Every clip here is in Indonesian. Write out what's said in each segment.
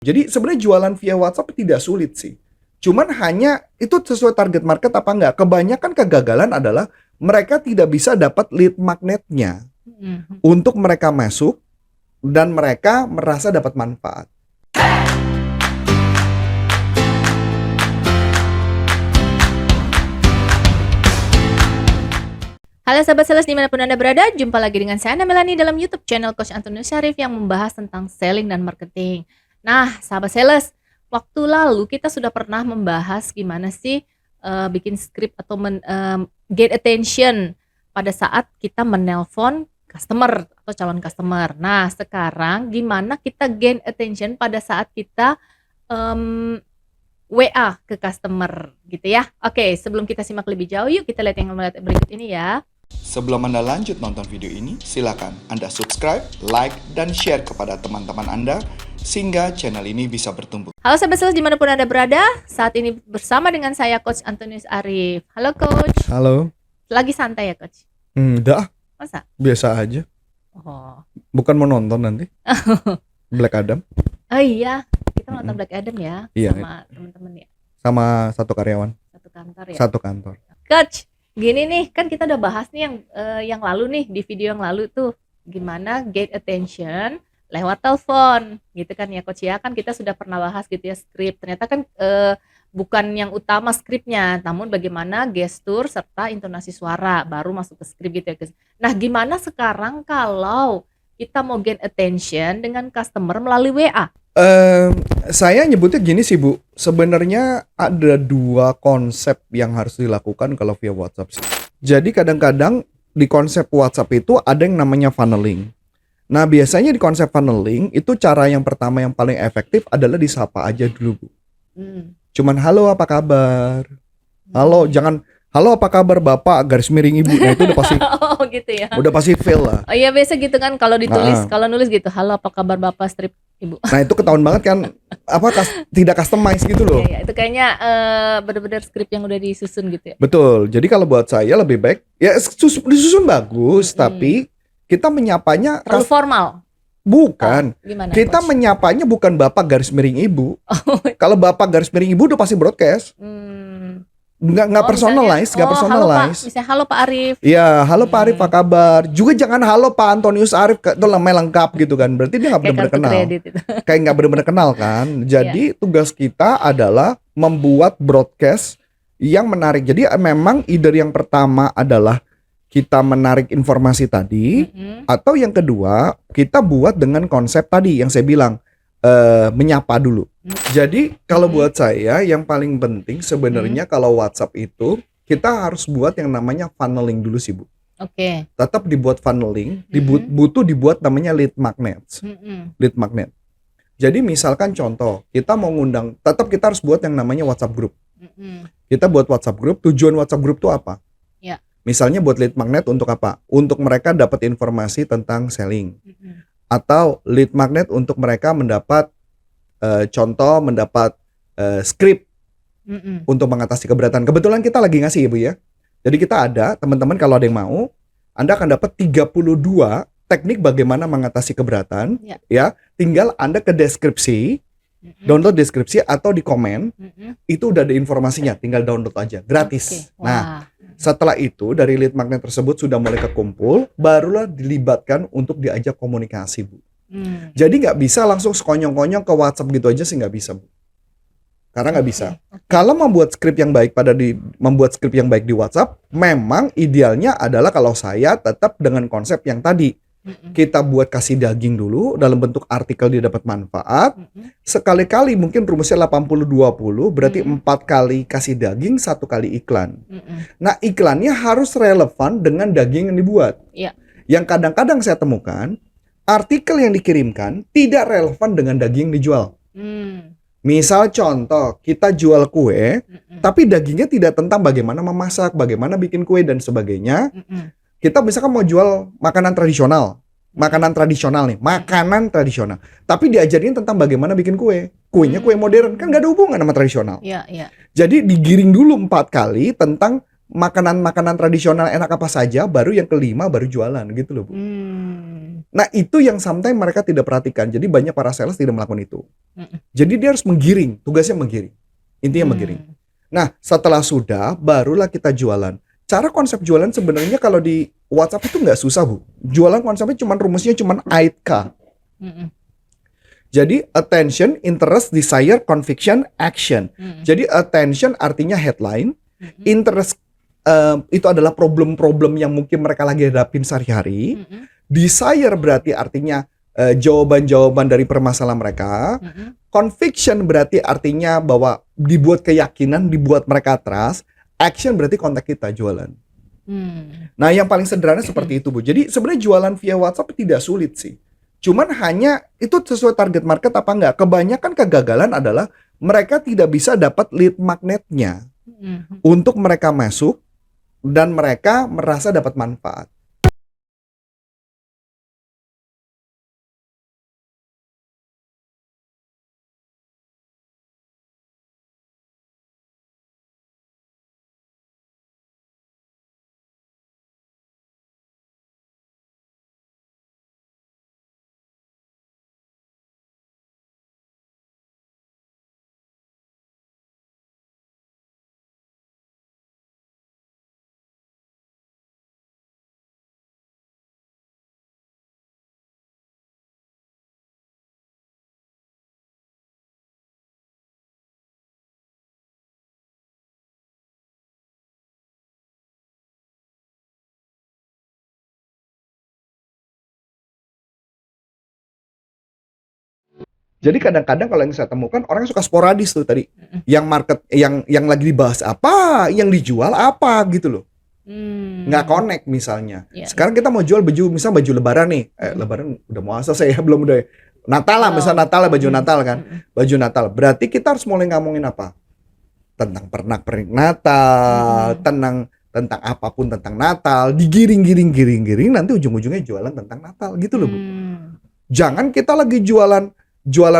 Jadi sebenarnya jualan via WhatsApp tidak sulit sih. Cuman hanya itu sesuai target market apa enggak. Kebanyakan kegagalan adalah mereka tidak bisa dapat lead magnetnya untuk mereka masuk dan mereka merasa dapat manfaat. Halo sahabat sales dimanapun Anda berada, jumpa lagi dengan saya Ana Melani dalam YouTube channel Coach Antonius Syarif yang membahas tentang selling dan marketing. Nah, sahabat sales, waktu lalu kita sudah pernah membahas gimana sih bikin script atau get attention pada saat kita menelpon customer atau calon customer. Nah, sekarang gimana kita gain attention pada saat kita WA ke customer gitu ya. Oke, sebelum kita simak lebih jauh, yuk kita lihat yang berikut ini ya. Sebelum Anda lanjut nonton video ini, silakan Anda subscribe, like, dan share kepada teman-teman Anda sehingga channel ini bisa bertumbuh. Halo sahabat sales dimanapun Anda berada, saat ini bersama dengan saya Coach Antonius Arif. Halo Coach. Halo. Lagi santai ya Coach? Enggak, Masa? biasa aja. Oh. Bukan mau nonton nanti Black Adam Oh iya, kita nonton Black Adam ya, Iya. sama teman-teman ya, sama satu karyawan, satu kantor ya. satu kantor. Coach, gini nih, kan kita udah bahas nih yang lalu nih, di video yang lalu tuh gimana get attention lewat telepon gitu kan ya Coach ya. Kan kita sudah pernah bahas gitu ya skrip. Ternyata kan bukan yang utama skripnya, namun bagaimana gestur serta intonasi suara baru masuk ke skrip gitu ya guys. Nah, gimana sekarang kalau kita mau gain attention dengan customer melalui WA? Saya nyebutnya gini sih Bu, sebenarnya ada dua konsep yang harus dilakukan kalau via WhatsApp sih. Jadi kadang-kadang di konsep WhatsApp itu ada yang namanya funneling. Nah biasanya di konsep funneling itu cara yang pertama yang paling efektif adalah disapa aja dulu Bu. Cuman halo apa kabar? Halo, jangan halo apa kabar Bapak garis miring Ibu. Nah itu udah pasti Oh gitu ya. udah pasti fail lah. Oh iya, biasa gitu kan kalau ditulis, Nah. kalau nulis gitu, halo apa kabar Bapak strip Ibu. Nah itu ketahuan banget kan tidak customize gitu loh. Iya, itu kayaknya benar-benar skrip yang udah disusun gitu ya. Betul. Jadi kalau buat saya lebih baik ya disusun bagus, tapi kita menyapanya Terlalu formal. bukan. Gimana? Kita Coach? menyapanya bukan Bapak garis miring Ibu. Oh, Kalau Bapak garis miring Ibu udah pasti broadcast. Nggak oh, personalize, nggak personalize. Misalnya halo Pak Arif. Iya, halo Pak Arif, apa kabar? Juga jangan halo Pak Antonius Arif, itu namanya lengkap gitu kan. Berarti dia nggak Kayak benar-benar kartu kenal. kredit itu. Kayak nggak benar-benar kenal kan. Jadi tugas kita adalah membuat broadcast yang menarik. Jadi memang ide yang pertama adalah kita menarik informasi tadi, atau yang kedua kita buat dengan konsep tadi yang saya bilang menyapa dulu. Jadi kalau buat saya yang paling penting sebenarnya kalau WhatsApp itu kita harus buat yang namanya funneling dulu sih Bu. Oke. Tetap dibuat funneling, butuh dibuat namanya lead magnets. Lead magnet. Jadi misalkan contoh, kita mau ngundang, tetap kita harus buat yang namanya WhatsApp group. Kita buat WhatsApp group, tujuan WhatsApp group itu apa? Ya. Misalnya buat lead magnet untuk apa? Untuk mereka dapat informasi tentang selling. Atau lead magnet untuk mereka mendapat mendapat script untuk mengatasi keberatan. Kebetulan kita lagi ngasih ya Bu ya. Jadi kita ada, teman-teman kalau ada yang mau, Anda akan dapat 32 teknik bagaimana mengatasi keberatan. Ya, tinggal Anda ke deskripsi, download deskripsi atau di komen, itu udah ada informasinya, tinggal download aja, gratis. Nah, setelah itu dari lead magnet tersebut sudah mulai kekumpul, barulah dilibatkan untuk diajak komunikasi Bu. Jadi nggak bisa langsung sekonyong-konyong ke WhatsApp gitu aja sih, nggak bisa Bu. Karena nggak bisa. Kalau membuat skrip yang baik membuat skrip yang baik di WhatsApp, memang idealnya adalah kalau saya tetap dengan konsep yang tadi. Kita buat kasih daging dulu dalam bentuk artikel dia dapat manfaat. Sekali-kali mungkin rumusnya 80-20, berarti 4 kali kasih daging, 1 kali iklan. Nah iklannya harus relevan dengan daging yang dibuat. Yang kadang-kadang saya temukan artikel yang dikirimkan tidak relevan dengan daging yang dijual. Misal contoh, kita jual kue, tapi dagingnya tidak tentang bagaimana memasak, bagaimana bikin kue dan sebagainya. Kita misalkan mau jual makanan tradisional, makanan tradisional, tapi diajarin tentang bagaimana bikin kue. Kuenya kue modern, kan gak ada hubungan sama tradisional. Jadi digiring dulu 4 kali tentang makanan-makanan tradisional enak apa saja, baru yang kelima baru jualan gitu loh Bu. Nah itu yang sometimes mereka tidak perhatikan. Jadi banyak para sales tidak melakukan itu. Jadi dia harus menggiring, tugasnya menggiring. Intinya menggiring. Nah setelah sudah, barulah kita jualan. Cara konsep jualan sebenarnya kalau di WhatsApp itu nggak susah Bu. Jualan konsepnya rumusnya cuma 8K. Jadi attention, interest, desire, conviction, action. Jadi attention artinya headline, interest itu adalah problem-problem yang mungkin mereka lagi hadapin sehari-hari. Desire berarti artinya jawaban-jawaban dari permasalahan mereka. Conviction berarti artinya bahwa dibuat keyakinan, dibuat mereka trust. Action berarti kontak kita jualan. Nah yang paling sederhana seperti itu Bu. Jadi sebenarnya jualan via WhatsApp tidak sulit sih. Cuman hanya itu sesuai target market apa enggak. Kebanyakan kegagalan adalah mereka tidak bisa dapat lead magnetnya untuk mereka masuk dan mereka merasa dapat manfaat. Jadi kadang-kadang kalau yang saya temukan orang suka sporadis tuh tadi. Yang market yang lagi dibahas apa, yang dijual apa gitu loh. Nggak connect misalnya. Sekarang kita mau jual baju, misal baju lebaran nih. Lebaran udah mau selesai ya, belum udah. Natal lah, misal Natal lah, baju Natal kan. Baju Natal. Berarti kita harus mulai ngomongin apa? Tentang pernak-pernik Natal, tentang apapun tentang Natal, digiring nanti ujung-ujungnya jualan tentang Natal gitu loh Bu. Jangan kita lagi jualan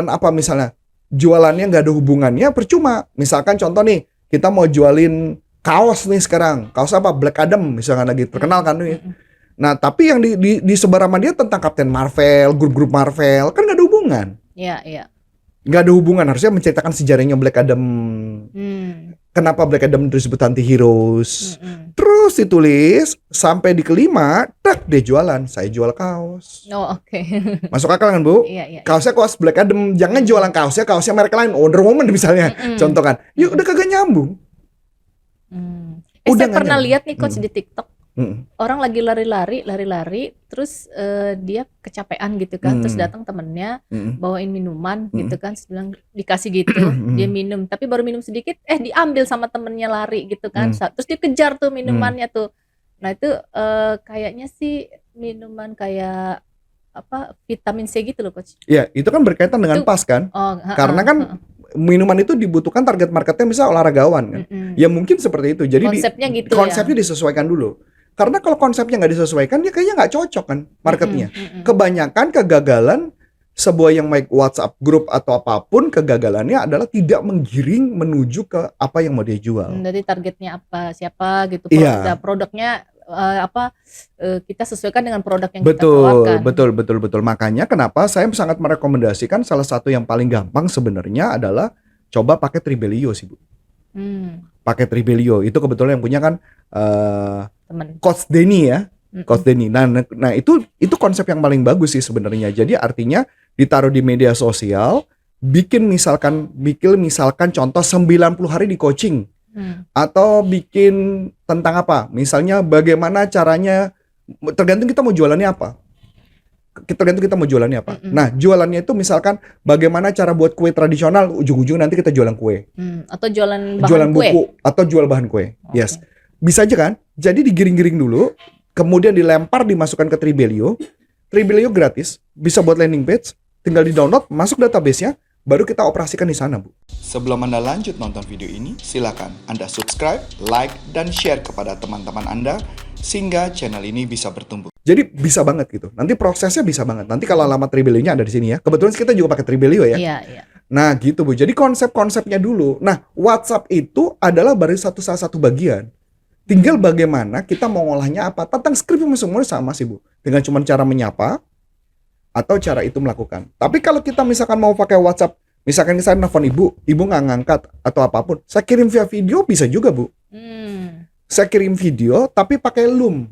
apa misalnya, jualannya nggak ada hubungannya, percuma. Misalkan contoh nih, kita mau jualin kaos nih sekarang, kaos apa, Black Adam misalkan lagi terkenal kan nih. Nah tapi yang disebar sama dia tentang Captain Marvel, grup-grup Marvel, kan nggak ada hubungan. Iya. Nggak ada hubungan, harusnya menceritakan sejarahnya Black Adam. Kenapa Black Adam disebut anti-heroes. Terus ditulis sampai di kelima, tak dia jualan. Saya jual kaos. Oh oke. Masuk akal kan Bu? Iya. Kaosnya kaos Black Adam. Jangan jualan kaosnya merek lain. Wonder Woman misalnya. Contoh kan. Ya udah kagak nyambung. Saya pernah lihat nih Coach di TikTok. Orang lagi lari-lari, terus dia kecapean gitu kan, terus datang temennya bawain minuman gitu kan, terus bilang dikasih gitu, dia minum, tapi baru minum sedikit, diambil sama temennya lari gitu kan, terus dia kejar tuh minumannya tuh. Nah itu kayaknya sih minuman kayak apa vitamin C gitu loh Coach. Ya itu kan berkaitan dengan PAS kan, karena kan minuman itu dibutuhkan target marketnya misal olahragawan kan, ya mungkin seperti itu. Jadi konsepnya gitu konsepnya disesuaikan dulu. Karena kalau konsepnya nggak disesuaikan, dia kayaknya nggak cocok kan marketnya. Kebanyakan kegagalan sebuah yang baik WhatsApp grup atau apapun, kegagalannya adalah tidak menggiring menuju ke apa yang mau dia jual. Jadi targetnya apa, siapa gitu, produknya kita sesuaikan dengan produk yang kita tawarkan. Betul. Makanya kenapa saya sangat merekomendasikan salah satu yang paling gampang sebenarnya adalah coba pakai Tribelio sih Bu. Pakai Tribelio itu kebetulan yang punya kan Coach Denny ya. Coach Denny. Nah itu konsep yang paling bagus sih sebenarnya. Jadi artinya ditaruh di media sosial, bikin misalkan contoh 90 hari di coaching. Atau bikin tentang apa? Misalnya bagaimana caranya, tergantung kita mau jualannya apa. Nah, jualannya itu misalkan bagaimana cara buat kue tradisional, ujung-ujung nanti kita jualan kue. Atau jualan buku atau jual bahan kue. Okay. Yes. Bisa aja kan? Jadi digiring-giring dulu, kemudian dilempar, dimasukkan ke Tribelio. Tribelio gratis, bisa buat landing page, tinggal di-download, masuk database-nya, baru kita operasikan di sana, Bu. Sebelum Anda lanjut nonton video ini, silakan Anda subscribe, like, dan share kepada teman-teman Anda sehingga channel ini bisa bertumbuh. Jadi bisa banget gitu. Nanti prosesnya bisa banget. Nanti kalau alamat Tribelio-nya ada di sini ya. Kebetulan kita juga pakai Tribelio ya. Iya. Nah, gitu Bu. Jadi konsep-konsepnya dulu. Nah, WhatsApp itu adalah baru salah satu bagian. Tinggal bagaimana kita mau ngolahnya apa. Tentang skrip semuanya sama sih Bu. Dengan cuma cara menyapa atau cara itu melakukan. Tapi kalau kita misalkan mau pakai WhatsApp, misalkan saya nelfon ibu nggak ngangkat atau apapun, saya kirim via video bisa juga Bu. Saya kirim video tapi pakai Loom.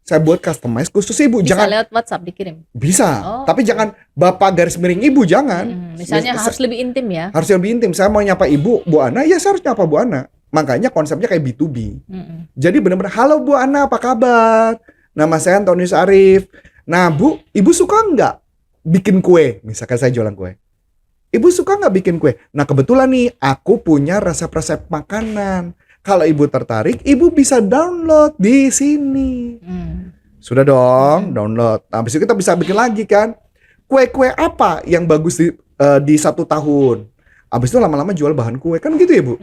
Saya buat customize khusus ibu. Bisa Jangan lewat WhatsApp dikirim. bisa, Oh, tapi jangan bapak garis miring ibu, jangan. Misalnya harus lebih intim ya. Harus lebih intim. Saya mau nyapa ibu, Bu Ana, ya saya harus nyapa Bu Ana. Makanya konsepnya kayak B2B. Jadi benar-benar, halo Bu Ana, apa kabar? Nama saya Antonius Arif. Nah Bu, ibu suka nggak bikin kue? Misalkan saya jualan kue. Ibu suka nggak bikin kue? Nah kebetulan nih, aku punya resep-resep makanan. Kalau ibu tertarik, ibu bisa download di sini. Sudah dong, download. Nah, habis itu kita bisa bikin lagi kan. Kue-kue apa yang bagus di 1 tahun? Habis itu lama-lama jual bahan kue. Kan gitu ya Bu?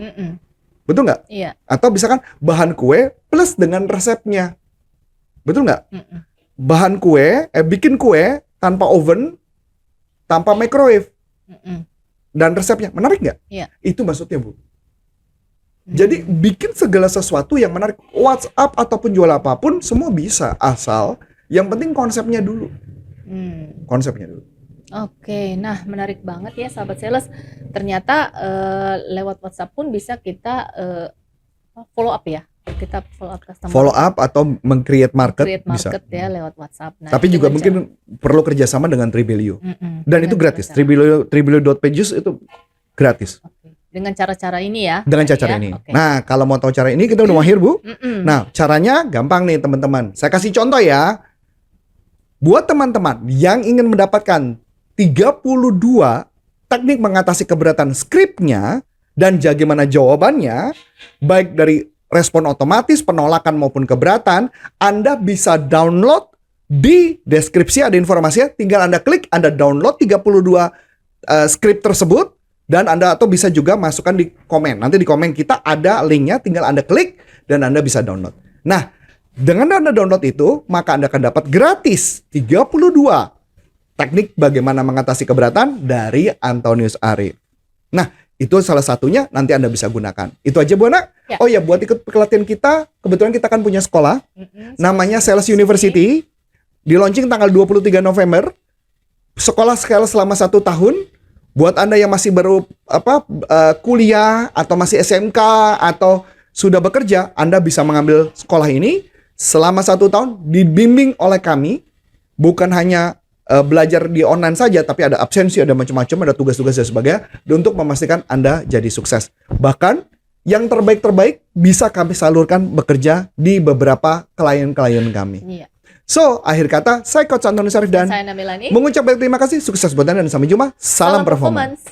Betul nggak? Iya. Atau misalkan bahan kue plus dengan resepnya. Betul nggak? Bahan kue, bikin kue tanpa oven, tanpa microwave. Dan resepnya. Menarik nggak? Iya. Itu maksudnya Bu. Jadi bikin segala sesuatu yang menarik. WhatsApp ataupun jual apapun semua bisa, asal yang penting konsepnya dulu. Konsepnya dulu. Oke, nah menarik banget ya sahabat sales. Ternyata lewat WhatsApp pun bisa kita follow up ya. Kita follow up customer. Follow up atau meng-create market, Create bisa. market ya lewat WhatsApp. Nah, Tapi itu juga dengan mungkin perlu kerjasama dengan Tribelio. Dan itu gratis. Tribelio.pages itu gratis. Oke. Dengan cara-cara ini ya. Dengan cara ya? ini. Oke. Nah, kalau mau tahu cara ini kita udah mahir, Bu. Nah, caranya gampang nih, teman-teman. Saya kasih contoh ya. Buat teman-teman yang ingin mendapatkan 32 teknik mengatasi keberatan skripnya dan bagaimana jawabannya, baik dari respon otomatis, penolakan maupun keberatan, Anda bisa download di deskripsi, ada informasinya. Tinggal Anda klik, Anda download 32 skrip tersebut. Dan Anda atau bisa juga masukkan di komen. Nanti di komen kita ada linknya, tinggal Anda klik dan Anda bisa download. Nah, dengan Anda download itu, maka Anda akan dapat gratis 32 teknik bagaimana mengatasi keberatan dari Antonius Arif. Nah, itu salah satunya nanti Anda bisa gunakan. Itu aja Bu Ana. Ya. Oh ya, buat ikut pelatihan kita, kebetulan kita kan punya sekolah. Namanya Sales University. Di launching tanggal 23 November. Sekolah selama 1 tahun. Buat Anda yang masih baru kuliah atau masih SMK atau sudah bekerja, Anda bisa mengambil sekolah ini selama 1 tahun dibimbing oleh kami. Bukan hanya belajar di online saja, tapi ada absensi, ada macam-macam, ada tugas-tugas dan sebagainya untuk memastikan Anda jadi sukses. Bahkan yang terbaik-terbaik bisa kami salurkan bekerja di beberapa klien-klien kami. Iya. So, akhir kata, saya Coach Antonius Arif dan Saya Namilani. mengucapkan terima kasih, sukses buat Anda dan sampai jumpa. Salam performance.